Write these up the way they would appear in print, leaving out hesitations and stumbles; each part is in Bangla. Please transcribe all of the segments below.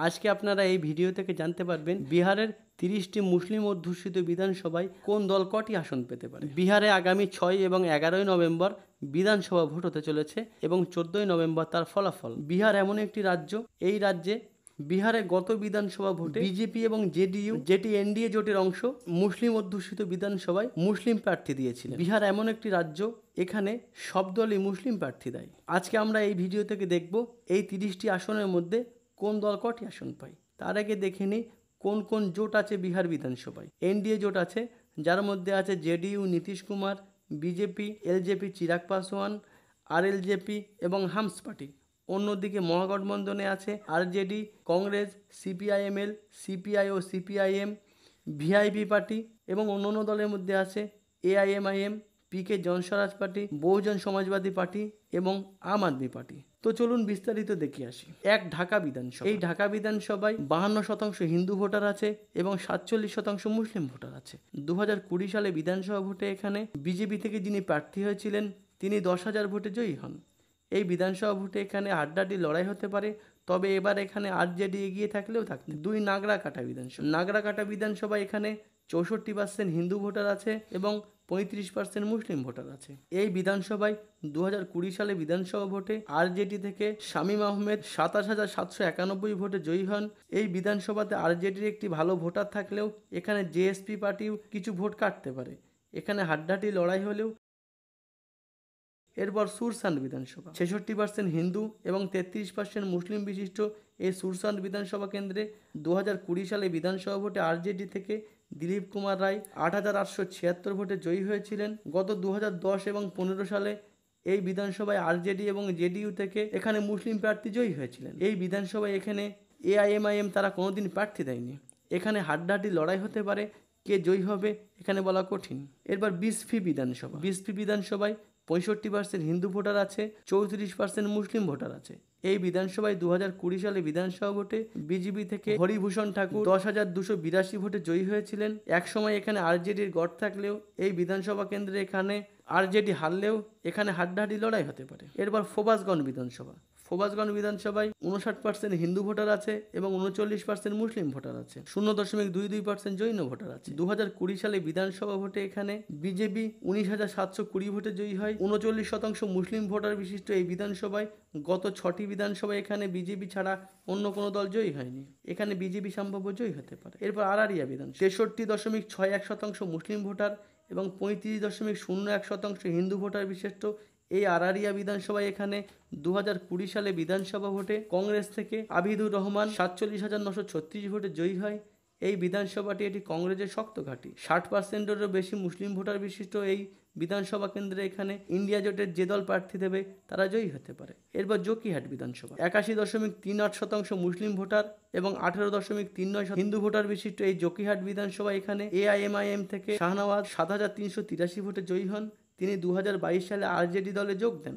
আজকে আপনারা এই ভিডিও থেকে জানতে পারবেন বিহারের 30টি মুসলিম অধ্যুষিত বিধানসভায় কোন দল কটি আসন পেতে পারে। বিহারে আগামী 6 এবং 11 নভেম্বর বিধানসভা ভোট হতে চলেছে এবং 14 নভেম্বর তার ফলাফল। বিহার এমন একটি রাজ্য, এই রাজ্যে বিহারে গত বিধানসভা ভোটে বিজেপি এবং জেডিইউ, যেটি এনডিএ জোটের অংশ, মুসলিম অধ্যুষিত বিধানসভায় মুসলিম প্রার্থী দিয়েছিলেন। বিহার এমন একটি রাজ্য, এখানে সব দলই মুসলিম প্রার্থী দেয়। আজকে আমরা এই ভিডিও থেকে দেখব এই 30টি আসনের মধ্যে কোন দল কটি আসন পায়। তার আগে দেখে নিই কোন কোন জোট আছে বিহার বিধানসভায়। এনডিএ জোট আছে, যার মধ্যে আছে JDU Nitish Kumar, BJP, LJP Chirag Paswan, RLJP এবং হামস পার্টি। অন্যদিকে মহাগঠবন্ধনে আছে আরজেডি, কংগ্রেস, সিপিআইএমএল, সিপিআই ও সিপিআইএম, ভিআইপি পার্টি এবং অন্যান্য দলের মধ্যে আছে AIMIM, PK Jan Swaraj party, Bahujan Samajwadi party এবং আম আদমি পার্টি। তো চলুন বিস্তারিত দেখে আসি। ঢাকা বিধানসভা। এই ঢাকা বিধানসভায় 52% হিন্দু ভোটার আছে এবং 47% মুসলিম ভোটার আছে। 2020 সালে বিধানসভা ভোটে এখানে বিজেপি থেকে যিনি প্রার্থী হয়েছিলেন তিনি 10,000 ভোটে জয়ী হন। এই বিধানসভা ভোটে এখানে হাড্ডাহাড্ডি লড়াই হতে পারে, তবে এবার এখানে আরজেডি এগিয়ে থাকলেও থাকতে। নাগরাকাটা বিধানসভা। নাগরাকাটা বিধানসভা এখানে 64% হিন্দু ভোটার আছে এবং 35% মুসলিম ভোটার আছে। এই বিধানসভায় 2020 সালে বিধানসভা ভোটে আরজেডি থেকে শামীম আহমেদ 27,791 ভোটে জয়ী হন। এই বিধানসভাতে আরজেডির একটি ভালো ভোটার থাকলেও এখানে জেএসপি পার্টিও কিছু ভোট কাটতে পারে। এখানে হাড্ডাহাড্ডি লড়াই হলেও। এরপর সুরসান্ড বিধানসভা। 66% হিন্দু এবং 33% মুসলিম বিশিষ্ট এই সুরসান্ড বিধানসভা কেন্দ্রে 2020 সালে বিধানসভা ভোটে আরজেডি থেকে দিলীপ কুমার রায় 8,876 ভোটে জয়ী হয়েছিলেন। গত 2010 এবং 15 সালে এই বিধানসভায় আরজেডি এবং জেডিইউ থেকে এখানে মুসলিম প্রার্থী জয়ী হয়েছিলেন। এই বিধানসভায় এখানে এআইএমআইএম তারা কোনোদিন প্রার্থী দেয়নি। এখানে হাড্ডাহাড্ডি লড়াই হতে পারে, কে জয়ী হবে এখানে বলা কঠিন। এরপর বিসপি বিধানসভা। বিসপি বিধানসভায় 65% হিন্দু ভোটার আছে, 34% মুসলিম ভোটার আছে। এই বিধানসভায় 2020 সালে বিধানসভা ভোটে বিজেপি থেকে হরিভূষণ ঠাকুর 10,282 ভোটে জয়ী হয়েছিলেন। একসময় এখানে আরজেডির গড় থাকলেও এই বিধানসভা কেন্দ্রে এখানে আরজেডি হারলেও এখানে হাড্ডাহাড্ডি লড়াই হতে পারে। এরপর ফোবাসগঞ্জ বিধানসভা। ফোবাসগঞ্জ বিধানসভায় 59% হিন্দু ভোটার আছে এবং 39% মুসলিম ভোটার আছে। 0.22% জৈন ভোটার আছে। 2020 সালে বিধানসভা ভোটে এখানে বিজেপি 19,720 ভোটে জয়ী হয়। 39% মুসলিম ভোটার বিশিষ্ট এই বিধানসভায় গত 6টি বিধানসভায় এখানে বিজেপি ছাড়া অন্য কোনো দল জয়ী হয়নি। এখানে বিজেপি সম্ভাব্য জয়ী হতে পারে। এরপর আরারিয়া বিধানসভা। 63.61% মুসলিম ভোটার এবং 35.01% হিন্দু ভোটার বিশিষ্ট এই আরারিয়া বিধানসভায় এখানে 2020 সালে বিধানসভা ভোটে কংগ্রেস থেকে আবিদুর রহমান 47,936 ভোটে জয়ী হয়। এই বিধানসভাটি এটি কংগ্রেসের শক্ত ঘাঁটি। 60%-এরও বেশি মুসলিম ভোটার বিশিষ্ট এই বিধানসভা কেন্দ্রে এখানে ইন্ডিয়া জোটের যে দল প্রার্থী দেবে তারা জয়ী হতে পারে। এরপর জকিহাট বিধানসভা। 81.38% মুসলিম ভোটার এবং 18.39% হিন্দু ভোটার বিশিষ্ট এই জকিহাট বিধানসভা এখানে এআইএমআইএম থেকে শাহনওয়াজ 7,383 ভোটে জয়ী হন। তিনি 2022 সালে আরজেডি দলে যোগ দেন।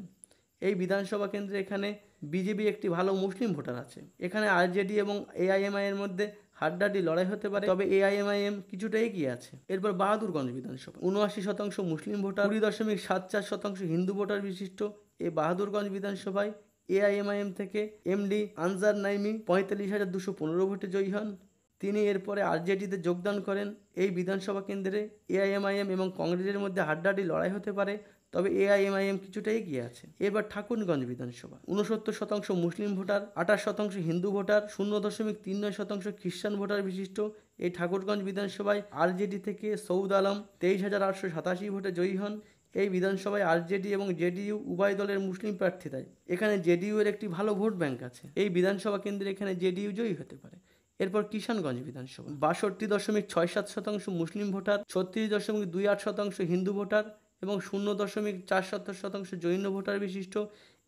এই বিধানসভা কেন্দ্রে এখানে বিজেপি একটি ভালো মুসলিম ভোটার আছে। এখানে আরজেডি এবং এআইএমআইএম মধ্যে হাড্ডাহাড্ডি লড়াই হতে পারে, তবে এআইএমআইএম কিছুটা এগিয়ে আছে। এরপর বাহাদুরগঞ্জ বিধানসভা। 79% মুসলিম ভোটার, 20.74% হিন্দু ভোটার বিশিষ্ট এই বাহাদুরগঞ্জ বিধানসভায় এআইএমআইএম থেকে এমডি আনজার নাইমি 45,215 ভোটে জয়ী হন। তিনি এরপরে আরজেডিতে যোগদান করেন। এই বিধানসভা কেন্দ্রে এআইএমআইএম এবং কংগ্রেসের মধ্যে হাড্ডাহাড্ডি লড়াই হতে পারে, তবে এআইএমআইএম কিছুটা এগিয়ে আছে। এবার ঠাকুরগঞ্জ বিধানসভা। 69% মুসলিম ভোটার, 28% হিন্দু ভোটার, 0.39% খ্রিস্টান ভোটার বিশিষ্ট এই ঠাকুরগঞ্জ বিধানসভায় আরজেডি থেকে সৌদ আলম 23,887 ভোটে জয়ী হন। এই বিধানসভায় আরজেডি এবং জেডিইউ উভয় দলের মুসলিম প্রার্থী দেয়। এখানে জেডিইউ এর একটি ভালো ভোট ব্যাংক আছে। এই বিধানসভা কেন্দ্রে এখানে জেডিইউ জয়ী হতে পারে। এরপর কিষানগঞ্জ বিধানসভা। 62.67% মুসলিম ভোটার, 36.28% হিন্দু ভোটার এবং 0.47% জৈন ভোটার বিশিষ্ট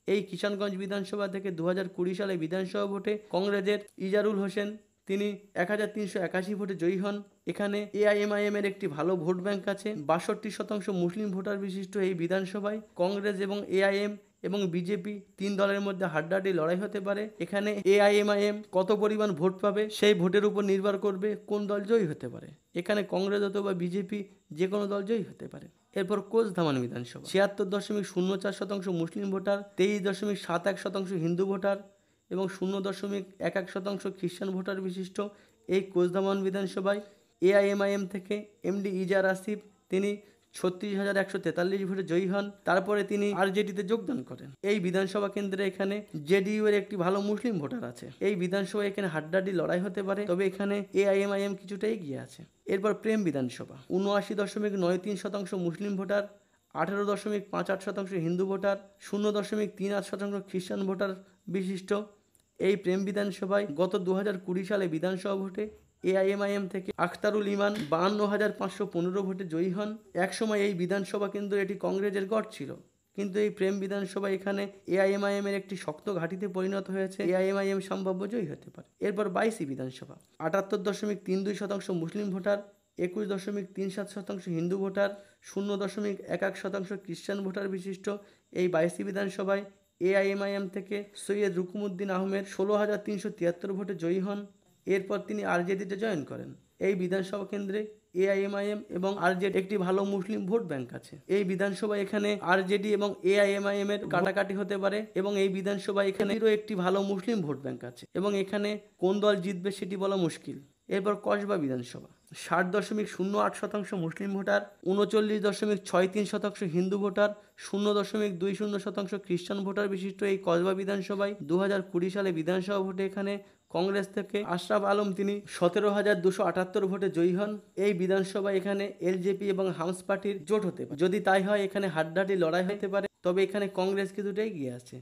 এই কিষানগঞ্জ বিধানসভা থেকে 2020 সালে বিধানসভা ভোটে কংগ্রেসের ইজারুল হোসেন তিনি 1,381 ভোটে জয়ী হন। এখানে এআইএমআইএম এর একটি ভালো ভোট ব্যাংক আছে। 62% মুসলিম ভোটার বিশিষ্ট এই বিধানসভায় কংগ্রেস এবং এআইএম এবং বিজেপি তিন দলের মধ্যে হাড্ডাহাড্ডি লড়াই হতে পারে। এখানে এআইএমআইএম কত পরিমাণ ভোট পাবে সেই ভোটের উপর নির্ভর করবে কোন দল জয়ী হতে পারে। এখানে কংগ্রেস অথবা বিজেপি যে কোনো দল জয়ী হতে পারে। এরপর কোচধামান বিধানসভা। 76.04% মুসলিম ভোটার, 23.71% হিন্দু ভোটার এবং 0.11% খ্রিস্টান ভোটার বিশিষ্ট এই কোচধামন বিধানসভায় এআইএমআইএম থেকে এমডি ইজার আসিফ তিনি 36,143 ভোটে জয়ী হন। তারপরে তিনি আরজেডিতে যোগদান করেন। এই বিধানসভা কেন্দ্রে এখানে জেডিইউ এর একটি ভালো মুসলিম ভোটার আছে। এই বিধানসভায় এখানে হাড্ডাহাড্ডি লড়াই হতে পারে, তবে এখানে এআইএমআইএম কিছুটা এগিয়ে আছে। এরপর প্রেম বিধানসভা 79.93% মুসলিম ভোটার, 18.58% হিন্দু ভোটার, 0.38% খ্রিস্টান ভোটার বিশিষ্ট এই প্রেম বিধানসভায় গত 2020 সালে বিধানসভা ভোটে এআইএমআইএম থেকে আখতারুল ইমান 52,515 ভোটে জয়ী হন। একসময় এই বিধানসভা কেন্দ্র এটি কংগ্রেসের গড় ছিল, কিন্তু এই প্রেম বিধানসভা এখানে এআইএমআইএম এর একটি শক্ত ঘাঁটিতে পরিণত হয়েছে। এআইএমআইএম সম্ভাব্য জয়ী হতে পারে। এরপর 22 বিধানসভা 78.32% মুসলিম ভোটার, 21.37% হিন্দু ভোটার, 0.11% খ্রিস্টান ভোটার বিশিষ্ট এই 22 বিধানসভায় এআইএমআইএম থেকে সৈয়দ রুকুমউদ্দিন আহমেদ 16,373 ভোটে জয়ী হন। এরপর তিনি আরজেডিতে জয়েন করেন। এই বিধানসভা কেন্দ্রে এআইএমআইএম এবং আরজেডি একটি ভালো মুসলিম ভোট ব্যাংক আছে। এই বিধানসভা এখানে আরজেডি এবং এআইএমআইএম এর কাটাকাটি হতে পারে এবং এই বিধানসভা এখানেও একটি ভালো মুসলিম ভোট ব্যাংক আছে এবং এখানে কোন দল জিতবে সেটি বলা মুশকিল। এরপর কসবা বিধানসভা 60.08% মুসলিম ভোটার, 39.63% হিন্দু ভোটার, 0.20% খ্রিস্টান ভোটার বিশিষ্ট এই কসবা বিধানসভায় 2020 সালে বিধানসভা ভোটে এখানে কংগ্রেস থেকে আশরাফ আলম তিনি 17,278 ভোটে জয়ী হন। এই বিধানসভায় এখানে এলজেপি এবং হামস পার্টির জোট হতে পারে। যদি তাই হয় এখানে হাড্ডাহাড্ডি লড়াই হতে পারে, তবে এখানে কংগ্রেস কিছুটা এগিয়ে আছে।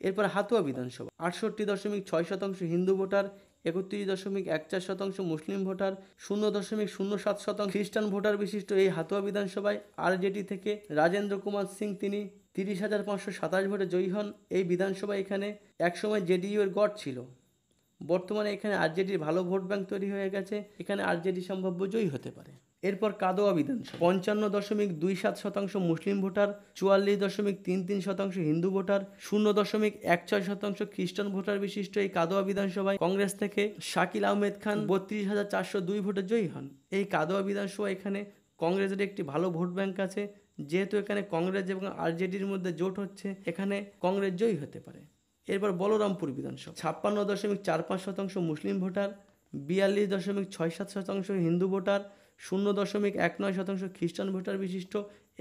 এরপর হাতুয়া বিধানসভা 68.6% হিন্দু ভোটার, 31.14% মুসলিম ভোটার, 0.07% খ্রিস্টান ভোটার বিশিষ্ট এই হাতুয়া বিধানসভায় আরজেডি থেকে রাজেন্দ্র কুমার সিং তিনি 30,527 ভোটে জয়ী হন। এই বিধানসভা এখানে একসময় জেডিইউ এর গড় ছিল, বর্তমানে এখানে আরজেডির ভালো ভোট ব্যাংক তৈরি হয়ে গেছে, এখানে আরজেডি সম্ভাব্য জয়ী হতে পারে। এরপর কাদোয়া বিধানসভা 55.27% মুসলিম ভোটার, 44.33% হিন্দু ভোটার, 0.16% খ্রিস্টান ভোটার বিশিষ্ট এই কাদোয়া বিধানসভায় কংগ্রেস থেকে শাকিল আহমেদ খান 32,402 ভোটে জয়ী হন। এই কাদোয়া বিধানসভা এখানে কংগ্রেসের একটি ভালো ভোট ব্যাংক আছে, যেহেতু এখানে কংগ্রেস এবং আরজেডির মধ্যে জোট হচ্ছে, এখানে কংগ্রেস জয়ী হতে পারে। এরপর বলরামপুর বিধানসভা 56.45% মুসলিম ভোটার, 42.67% হিন্দু ভোটার, 0.19% খ্রিস্টান ভোটার বিশিষ্ট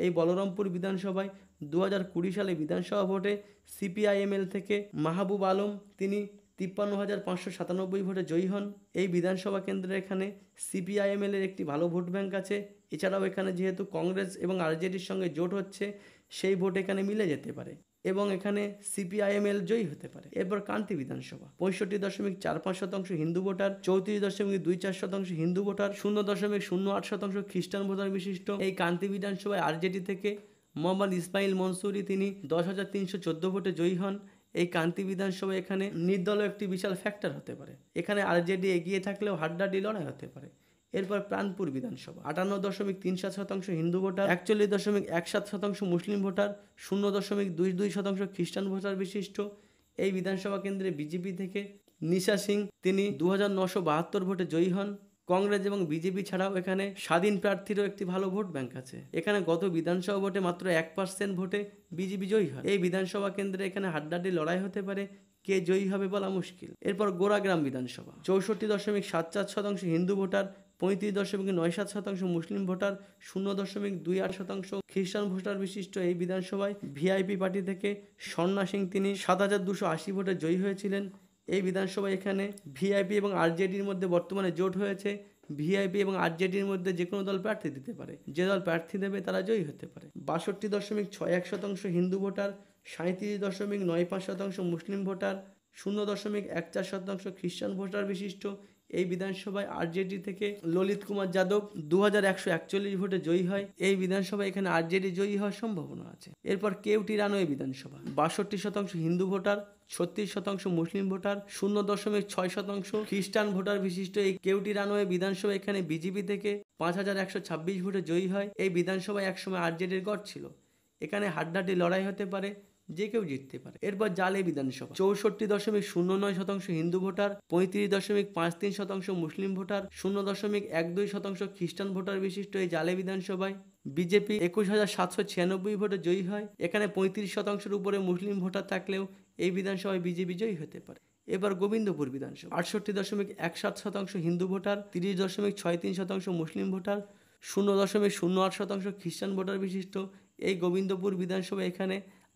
এই বলরামপুর বিধানসভায় 2020 সালে বিধানসভা ভোটে সিপিআইএমএল থেকে মাহবুব আলম তিনি 53,597 ভোটে জয়ী হন। এই বিধানসভা কেন্দ্রে এখানে সিপিআইএমএল এর একটি ভালো ভোট ব্যাংক আছে। এছাড়াও এখানে যেহেতু কংগ্রেস এবং আরজেডির সঙ্গে জোট হচ্ছে, সেই ভোট এখানে মিলে যেতে পারে এবং এখানে সিপিআইএমএল জয়ী হতে পারে। এরপর কান্তি বিধানসভা 65.45% হিন্দু ভোটার, 34.24% হিন্দু ভোটার, 0.08% খ্রিস্টান ভোটার বিশিষ্ট এই কান্তি বিধানসভায় আরজেডি থেকে মোহাম্মদ ইসমাইল মনসুরি তিনি 10,314 ভোটে জয়ী হন। এই কান্তি বিধানসভা এখানে নির্দলীয় একটি বিশাল ফ্যাক্টর হতে পারে, এখানে আরজেডি এগিয়ে থাকলেও হাড্ডাহাড্ডি লড়াই হতে পারে। এরপর প্রাণপুর বিধানসভা 58.37% হিন্দু ভোটার, 41.17% মুসলিম ভোটার, 0.22% খ্রিস্টান ভোটার বিশিষ্ট এই বিধানসভা কেন্দ্রে বিজেপি থেকে নিশা সিং তিনি 2,972 ভোটে জয়ী হন। কংগ্রেস এবং বিজেপি ছাড়াও এখানে স্বাধীন প্রার্থীরও একটি ভালো ভোট ব্যাংক আছে। এখানে গত বিধানসভা ভোটে মাত্র 1% ভোটে বিজেপি জয়ী হয়। এই বিধানসভা কেন্দ্রে এখানে হাড্ডাহাড্ডি লড়াই হতে পারে, কে জয়ী হবে বলা মুশকিল। এরপর গোড়াগ্রাম বিধানসভা 64.74% হিন্দু ভোটার, 35.97% মুসলিম ভোটার, 0.28% খ্রিস্টান ভোটার বিশিষ্ট এই বিধানসভায় ভিআইপি পার্টি থেকে স্বর্ণা সিং তিনি 7,280 ভোটে জয়ী হয়েছিলেন। এই বিধানসভায় এখানে ভিআইপি এবং আরজেডির মধ্যে বর্তমানে জোট হয়েছে। ভিআইপি এবং আরজেডির মধ্যে যে কোনো দল প্রার্থী দিতে পারে, যে দল প্রার্থী দেবে তারা জয়ী হতে পারে। 62.61% হিন্দু ভোটার, 37.95% মুসলিম ভোটার, 0.14% খ্রিস্টান ভোটার বিশিষ্ট এই বিধানসভায় আরজেডি থেকে ললিত কুমার যাদব 2,141 ভোটে জয়ী হয়। এই বিধানসভায় এখানে আরজেডি জয়ী হওয়ার সম্ভাবনা আছে। এরপর কেউটি রানওয়ে বিধানসভা 62% হিন্দু ভোটার, 36% মুসলিম ভোটার, 0.6% খ্রিস্টান ভোটার বিশিষ্ট এই কেউটি রানওয়ে বিধানসভা এখানে বিজেপি থেকে 5,126 ভোটে জয়ী হয়। এই বিধানসভায় একসময় আরজেডির গড় ছিল, এখানে হাড্ডাহাড্ডি লড়াই হতে পারে, যে কেউ জিততে পারে। এরপর জালে বিধানসভা 64.09% হিন্দু ভোটার, 35.53% মুসলিম ভোটার, 0.12% খ্রিস্টান ভোটার বিশিষ্ট এই জালে বিধানসভায় বিজেপি 21,796 ভোটে জয়ী হয়। এখানে 35%-এর উপরে মুসলিম ভোটার থাকলেও এই বিধানসভায় বিজেপি জয়ী হতে পারে। এবার গোবিন্দপুর বিধানসভা 68.17% হিন্দু ভোটার, 30.63% মুসলিম ভোটার, 0.08% খ্রিস্টান ভোটার বিশিষ্ট এই গোবিন্দপুর বিধানসভা। এখানে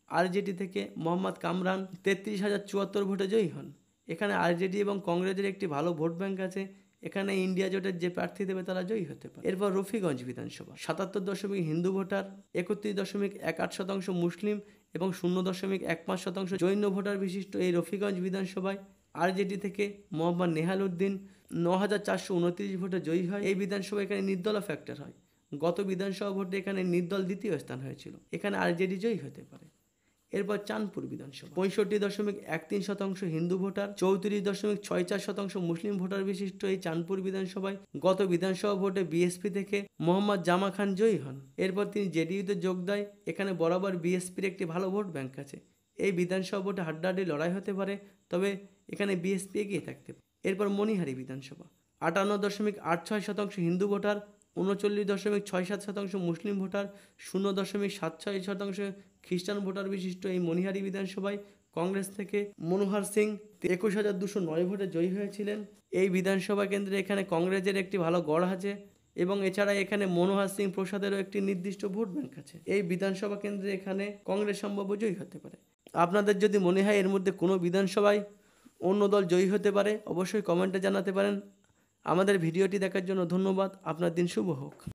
আরজেডি থেকে মোহাম্মদ কামরান 33,074 ভোটে জয়ী হন। এখানে আরজেডি এবং কংগ্রেসের একটি ভালো ভোট ব্যাংক আছে। এখানে ইন্ডিয়া জোটের যে প্রার্থী দেবে তারা জয়ী হতে পারে। এরপর রফিগঞ্জ বিধানসভা 77% হিন্দু ভোটার, 31.18% মুসলিম এবং 0.15% জৈন ভোটার বিশিষ্ট এই রফিগঞ্জ বিধানসভায় আরজেডি থেকে মোহাম্মদ নেহাল উদ্দিন 9,429 ভোটে জয়ী হয়। এই বিধানসভা এখানে নির্দলা ফ্যাক্টর হয়। গত বিধানসভা ভোটে এখানে নির্দল দ্বিতীয় স্থান হয়েছিল। এখানে আরজেডি জয়ী হতে পারে। এরপর চাঁদপুর বিধানসভা 65.13% হিন্দু ভোটার, 34.64% মুসলিম ভোটার বিশিষ্ট এই চাঁদপুর বিধানসভায় গত বিধানসভা ভোটে বিএসপি থেকে মোহাম্মদ জামা খান জয়ী হন। এরপর তিনি জেডিইউতে যোগ দেয়। এখানে বরাবর বিএসপির একটি ভালো ভোট ব্যাংক আছে। এই বিধানসভা ভোটে হাড্ডাহাড্ডি লড়াই হতে পারে, তবে এখানে বিএসপি এগিয়ে থাকতে পারে। এরপর মণিহারি বিধানসভা 58.86% হিন্দু ভোটার, 39.67% মুসলিম ভোটার, 0.76% খ্রিস্টান ভোটার বিশিষ্ট এই মণিহারি বিধানসভায় কংগ্রেস থেকে মনোহর সিং 21,209 ভোটে জয়ী হয়েছিলেন। এই বিধানসভা কেন্দ্রে এখানে কংগ্রেসের একটি ভালো গড় আছে এবং এছাড়া এখানে মনোহর সিং প্রসাদেরও একটি নির্দিষ্ট ভোট ব্যাংক আছে। এই বিধানসভা কেন্দ্রে এখানে কংগ্রেস সম্ভাব্য জয়ী হতে পারে। আপনাদের যদি মনে হয় এর মধ্যে কোনো বিধানসভায় অন্য দল জয়ী হতে পারে, অবশ্যই কমেন্টে জানাতে পারেন। আমাদের ভিডিওটি দেখার জন্য ধন্যবাদ। আপনার দিন শুভ হোক।